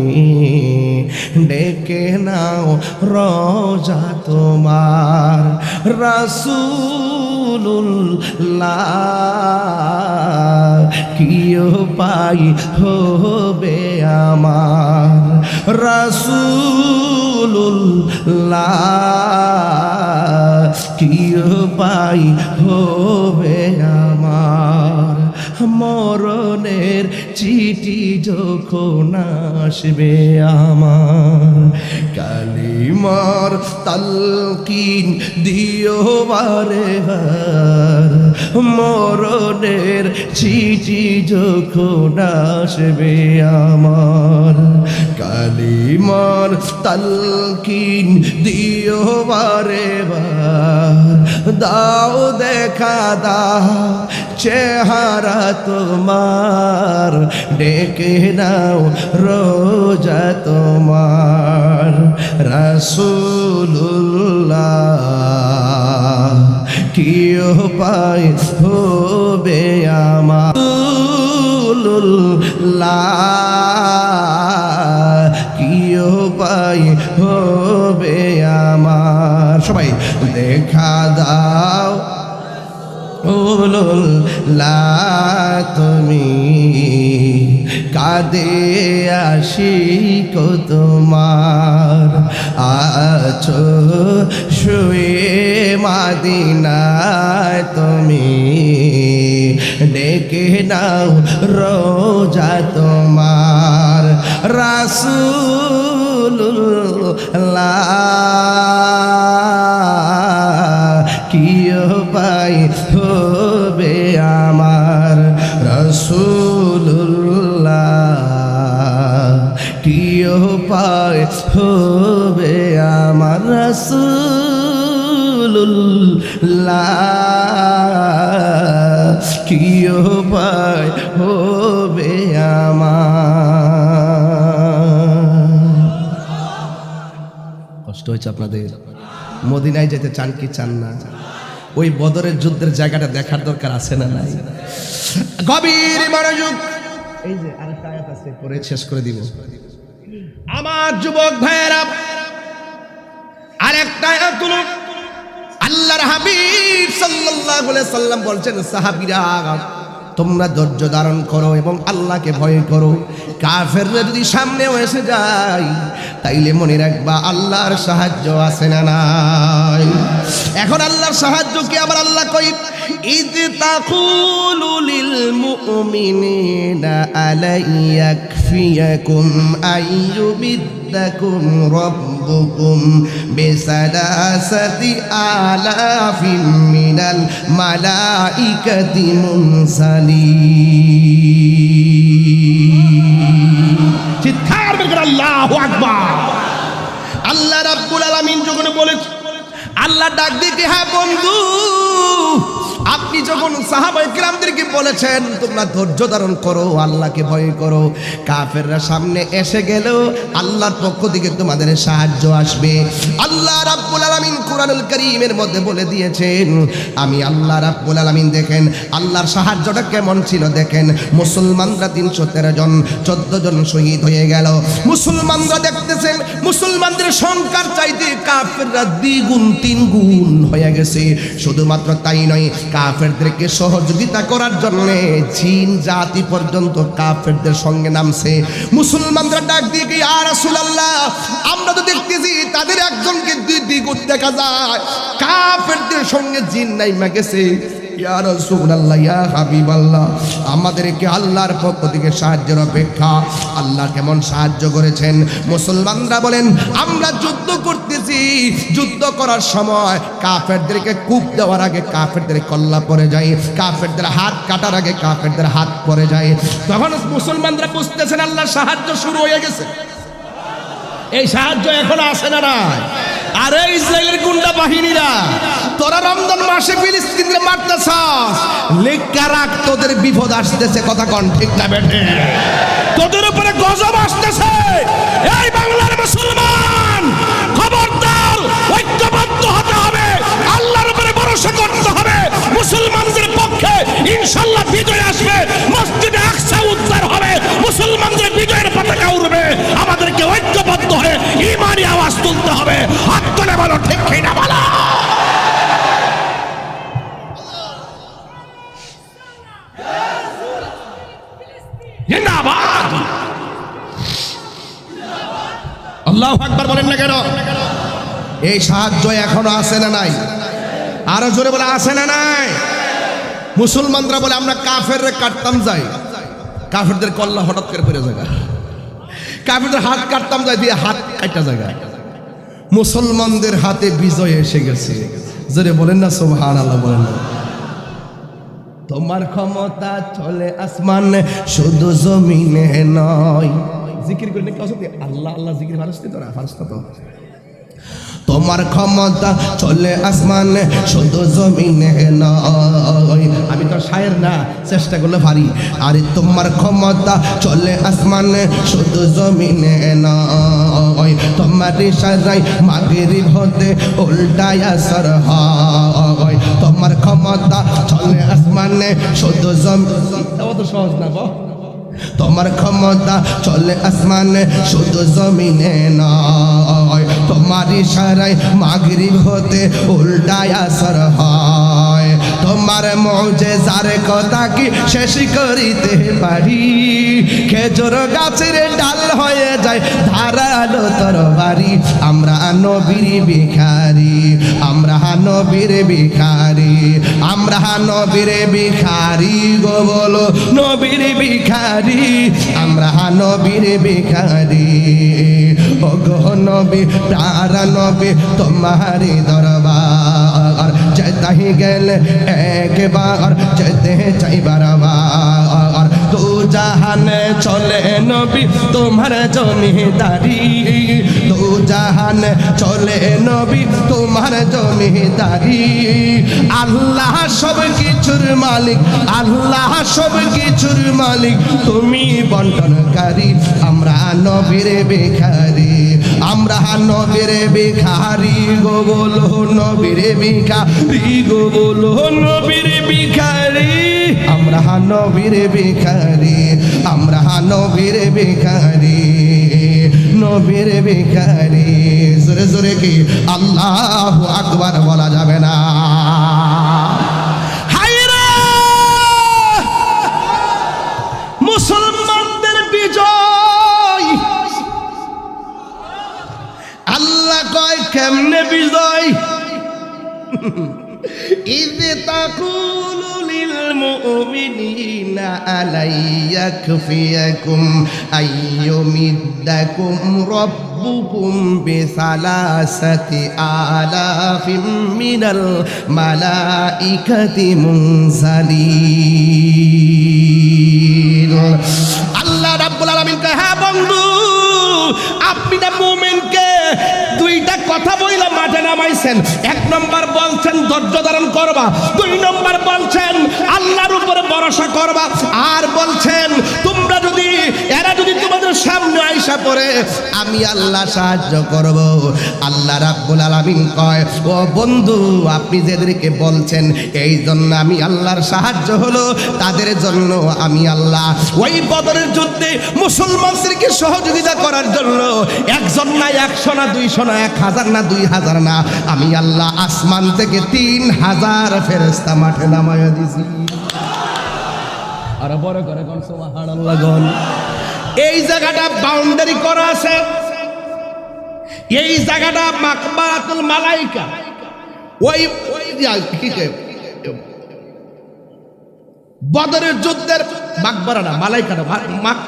B: ডেকে নাও রোজা তোমার। রাসূলুল্লাহ কি উপায় হবে আমার, রাসূলুল্লাহ কি উপায় হবে আমার। মরণের চিঠি যখন আসবে আমার, কালিমার তালকিন দিও বারে বার। মরণের চিঠি যখন আসবে আমার, কালিমার তালকিন দিও বারে বার। দাও দেখা দাও চেহারা তোমার, ডেকে নাও রোজা তোমার। রাসূলুল্লাহ কি উপায় হবে আমার, রাসূলুল্লাহ কি উপায় হবে আমার। সবাই দেখা দাও রাসূলুল্লাহ তুমি, কাঁদে আশিক তোমার, আছো শুয়ে মদিনায় তুমি, ডেকে নাও রোজা তোমার। রাসূলুল্লাহ কি উপায় হবে আমার রাসূলুল্লাহ, কি উপায় হবে আমার রাসূলুল্লাহ, কি উপায় হবে আমার। কষ্ট হয়েছে আপনাদের? মদিনায় যেতে চান কি চান না? ওই বদরের যুদ্ধের জায়গাটা দেখার দরকার আছে না নাই? গভীর মনোযোগ। এই যে আরেকটা আয়াত আছে, পরে শেষ করে দিব। আমার যুবক ভাইয়েরা, আরেকটা আয়াত হলো আল্লাহর হাবিব সাল্লাল্লাহু আলাইহি সাল্লাম বলছেন, সাহাবীরা তোমরা ধৈর্য ধারণ করো এবং আল্লাহকে ভয় করো। কাফেররা যদি সামনেও এসে যায় তাইলে মনে রাখবা আল্লাহর সাহায্য আছে না নাই। এখন আল্লাহর সাহায্য কি? আবার আল্লাহ কই, ইয তাকুলু লিল মুমিনিনা আলাইয়াকফিয়াকুম আইয়ুমিদ্দাকুম রাব্বুকুম বিসালাসাতি আলাফিম মিনাল মালাইকাতি মুরসালিন। চিৎকার করে আল্লাহু আকবার। আল্লাহ রাব্বুল আলামিন যখন বলে, আল্লাহ ডাক দিতে, হ্যাঁ বন্ধু, আপনি যখন সাহাবায়ে কিরামদেরকে বলেছেন তোমরা ধৈর্য ধারণ করো, আল্লাহকে ভয় করো, কাফেররা সামনে এসে গেলেও আল্লাহর পক্ষ থেকে তোমাদের সাহায্য আসবে। আল্লাহ রাব্বুল আলামিন কুরআনুল কারীমের মধ্যে বলে দিয়েছেন, আমি আল্লাহ রাব্বুল আলামিন দেখেন আল্লাহর সাহায্যটা কেমন ছিল দেখেন। মুসলমানরা 313 জন 14 জন শহীদ হয়ে গেল। মুসলমানরা দেখতেছেন মুসলমানদের সংখ্যার চাইতে কাফেররা দ্বিগুণ 3 গুণ হয়ে গেছে। শুধুমাত্র তাই নয়, কাফেরদেরকে সহযোগিতা করার জন্য জিন জাতি পর্যন্ত কাফেরদের সঙ্গে নামছে। মুসলমানরা ডাক দিয়ে কি, ইয়া রাসূলুল্লাহ, আমরা তো দেখতেছি তাদের একজনকে দ্বিগুণ দেখা যায়, কাফেরদের সঙ্গে জিন নাইমা গেছে। ইয়া রাসূলুল্লাহ, ইয়া হাবিবাল্লাহ, আমাদেরকে আল্লাহর পক্ষ থেকে সাহায্যের অপেক্ষা। আল্লাহ কেমন সাহায্য করেছেন? মুসলমানরা বলেন, আমরা যুদ্ধ করতেছি, যুদ্ধ করার সময় কাফেরদেরকে কূপ দেওয়ার আগে কাফেরদের কল্লা পড়ে যায়, কাফেরদের হাত কাটার আগে কাফেরদের হাত পড়ে যায়। তখন মুসলমানরা বুঝতেছেন আল্লাহর সাহায্য শুরু হয়ে গেছে। এই সাহায্য এখন আসে না নাই? আরে ইসরায়েলের গুন্ডা বাহিনীরা, তোরা রমজান মাসে ফিলিস্তিনকে মারতেছস, লেখা রাখ তোদের বিপদ আসতেছে। কথা কন ঠিক না বেঠে? তোদের উপরে গজব আসতেছে। এই বাংলার মুসলমান, খবরদার, ঐক্যবদ্ধ হতে হবে, আল্লাহর উপরে ভরসা করতে হবে। মুসলমানদের পক্ষে ইনশাআল্লাহ বিজয় আসবে, মসজিদে আকসা উদ্ধার হবে, মুসলমানদের বিজয়ের পতাকা উড়বে। আমাদেরকে ঐক্যবদ্ধ হয়ে ঈমানি আওয়াজ তুলতে হবে। হাত তুলে বলো ঠিক কিনা বলো। জিন্দাবাদ। আল্লাহু আকবার বলেন না কেন? এই সাহায্য এখনো আসে না নাই? আরো জোরে বলে আসে না নাই? মুসলমানরা বলে আমরা কাফেররে কাটতাম যাই, কাফেরদের কল্লা হঠাৎ করে পড়ে জায়গা, কাফেরদের হাত কাটতাম যাই দিয়ে হাত কাটা জায়গা। মুসলমানদের হাতে বিজয় এসে গেছে। জোরে বলেন না সুবহানাল্লাহ বলেন না। তোমার ক্ষমতা চলে আসমানে শুধু জমিনে নয়। জিকির করে নাকি অসত্যি আল্লাহ আল্লাহ জিকির ফারস্তি তোরা ফারস্তা তো। তোমার ক্ষমতা চলে আসমানে শুধু জমিনে নয়। আমি তো শায়ের না, চেষ্টা করলে পারি। আরে তোমার ক্ষমতা চলে আসমানে শুধু জমিনে নয়। তোমার ইশারায় মাগরিব হতে উল্টায় আসর হয়। তোমার ক্ষমতা চলে আসমানে শুধু জমিনে, এত সহজ না গো। তোমার ক্ষমতা চলে আসমানে শুধু জমিনে নয়। তোমার ইশারায় মাগরিব হতে উল্টায় আসর হয়। তোমার মুজিজার কথা কি শেষ করিতে পারি? খেজুর গাছের ডাল হয়ে যায় ধারালো তরবারি। আমরা নবীর ভিখারি, আমরা নবীর ভিখারি, আমরা নবীর ভিখারি গো বলো নবীর ভিখারি, আমরা নবীর ভিখারি। ও গো নবী প্যারা নবী তোমারি দরবার যেতে তাই গেলে একবার যেতে চাই বারবার দু জাহানে চলে নবী তোমার জমিদারি দু জাহানে চলে নবী তোমার জমিদারি আল্লাহ সব কিছুর মালিক আল্লাহ সব কিছুর মালিক তুমি বন্টনকারী আমরা নবীর ভিখারি আমরা নবীর ভিখারি গো বলো নবীর ভিখারি গো বলো নবীর ভিখারি আমরা নবীর ভিখারি আমরা নবীর ভিখারি নবীর ভিখারি জোরে জোরে কি আল্লাহু আকবার বলা যাবে না হায়রে মুসলমানদের বিজয় আল্লাহ কয় কেমনে বিজয় إذ تقول للمؤمنين ألن يكفيكم أن يمدكم ربكم بثلاثة آلاف من الملائكة منزلين আল্লাহ রাব্বুল আলামিন কয় হ্যাঁ বন্ধু আপনি না মুমিনকে দুইটা কথা বইলা মাঠে নামাইছেন এক নম্বর বলছেন ধৈর্য ধারণ করবা দুই নম্বর বলছেন আল্লাহর উপরে ভরসা করবা আর বলছেন তোমরা যদি এরা যদি তোমাদের সামনে আইসা পড়ে আমি আল্লাহ সাহায্য করব আল্লাহ রাব্বুল আলামিন কয় ও বন্ধু আপনি যাদেরকে বলছেন এই জন্য আমি আল্লাহর সাহায্য হলো তাদের জন্য আমি আল্লাহ ওই বদরের যুদ্ধে মুসলমানদেরকে সহযোগিতা করার জন্য একজন না 100 না 200 না 1000 না 2000 না আমি আল্লাহ আসমান থেকে 3000 ফেরেশতা মাঠে নামায়া দিছি আর বড় করে কোন সুবহানাল্লাহ গন এই জায়গাটা বাউন্ডারি করা আছে এই জায়গাটা মাকবারাতুল মালাইকা ওই কি বদরের যুদ্ধের মাকবারা না মালাইকা না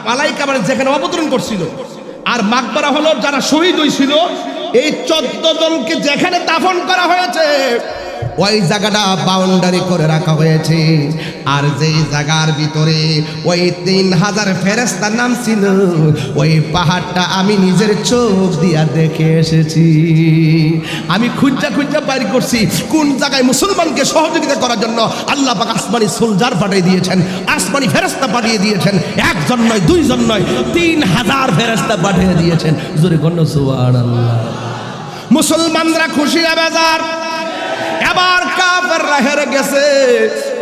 B: মালাইকা মানে যেখানে অবতরণ করছিল আর মাকবারা হলো যারা শহীদ হয়েছিল এই 14 জনকে যেখানে দাফন করা হয়েছে ওই জায়গাটা বাউন্ডারি করে রাখা হয়েছে আর যেই জায়গার ভিতরে ওই 3000 ফেরেশতা নাম ছিল ওই পাহাড়টা আমি নিজের চোখ দিয়া দেখে এসেছি আমি খুঁজা খুঁজা বাইর করছি কোন জায়গায় মুসলমানকে সহযোগিতা করার জন্য আল্লাহ পাক আসমানি সোলজার পাঠিয়ে দিয়েছেন আসমানি ফেরেশতা পাঠিয়ে দিয়েছেন একজন নয় দুইজন নয় 3000 ফেরেশতা পাঠিয়ে দিয়েছেন জোরে কোন সুবহানাল্লাহ মুসলমানরা খুশি আবেজার এবার কাফেররা হেরে গেছে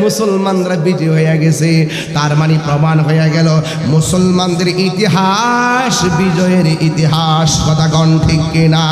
B: মুসলমানরা বিজয় হয়ে গেছে তার মানে প্রমাণ হয়ে গেল মুসলমানদের ইতিহাস বিজয়ের ইতিহাস কথা কোন ঠিক কিনা